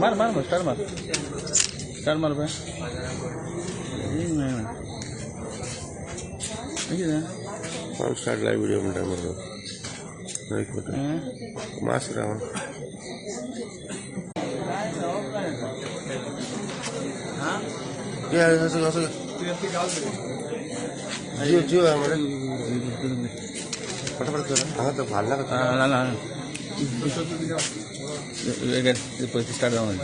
मार मार स्टार मार स्टार मार पे स्टार्ट लाइव वीडियो में टाइम मास्क रावण क्या असं जिओ जिओ आहे म्हणजे पटापट करा हा तर भालला का पैसे स्टार्ट जाऊन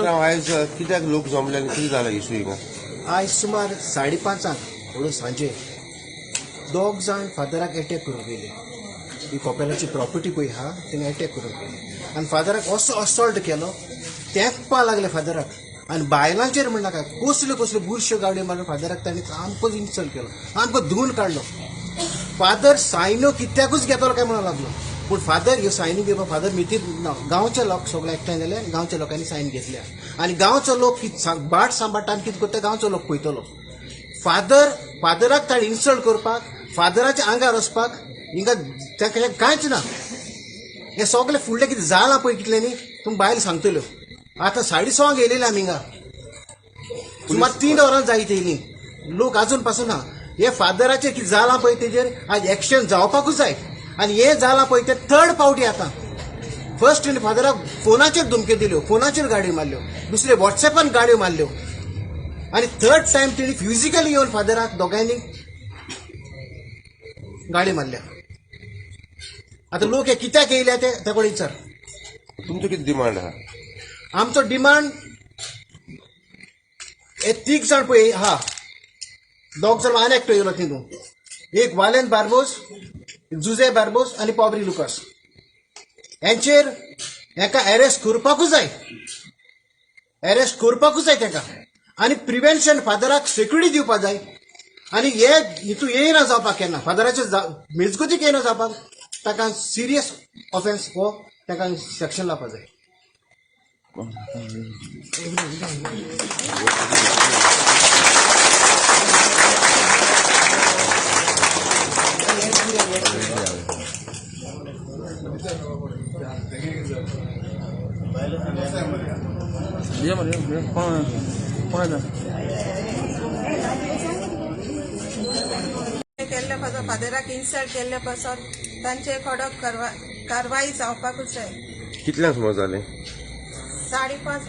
आयज कित्याक लोक जमले आनी कितें जाला इशू हिंगा आज सुमार 5:30 म्हणून सांजे दोग जाण फादराक अटॅक करून गेले. ही कॉपेलाची प्रॉपर्टी पळय हा तेणे अटॅक करून गेले आनी फादराक असो असॉल्ट केलो तेंपा लागले फादराक आनी बायलांचेर म्हणनाका कसल्यो कसल्यो बुरश्यो गाडयो मारून फादराक तांणी आमकां इन्सल्ट केलो आमकां धुवन काडलो. फादर सायन्यो कित्याकूच घेतलो काय म्हणून लागलो पूण फादर ह्यो सायन्यो घेवपा फादर मितीर ना गांवचे लोक सगळे एकठांय जाले गांवच्या लोकांनी सायन घेतल्या आनी गांवचो लोक बाट सांबाळटा आनी कितें करता गांवचो लोक पळयतलो. फादराक ताणें इन्सल्ट करपाक फादराच्या आंगार वचपाक हिंगा ताका कांयच ना. हे सगळे फुडले कितें जालां पळय कितले न्ही तुमकां बायल सांगतल्यो. आतां 6:30 गेलेले आमी हिंगा सुमार 3 वरां जायत येयली लोक आजून पासून ना. हे फादराचेर कितें जालां पळय तेजेर आज एक्शन जावपाकूच जाय आनी हे जालां पळय ते थर्ड पावटी आतां. फर्स्ट तेणी फादराक फोनाचेर धमक्यो दिल्यो फोनाचेर गाडयो मारल्यो दुसरे वॉट्सॅपान गाडयो मारल्यो आनी थर्ड टायम तेणी फिजिकली येवन फादराक दोगांयनी गाडी मारल्या. आतां लोक हे कित्याक येयले ते कोण विचार. तुमचो कितें डिमांड आहा. आमचो डिमांड हे 3 जाण पळय हा दोग जाण आनी एकटो येयलो तितून एक वालेन बार्बोस जुजे बार्बोस आनी पॉब्री लुकास हेंचेर हेका अरेस्ट करपाकूच जाय तेका आनी प्रिव्हेन्शन फादराक सेक्युरिटी दिवपाक जाय आनी हे हितू येयना जावपाक केन्ना फादराचे मेजगतीक येयना जावपाक ताका सिरियस ऑफेन्स हो ताका सेक्शन लावपाक जाय. फादराक इन्सल्ट केल्ले पासून तांचे कडक कारवाई जावपाकूच जाय. कितल्यांक समज जालें 5:30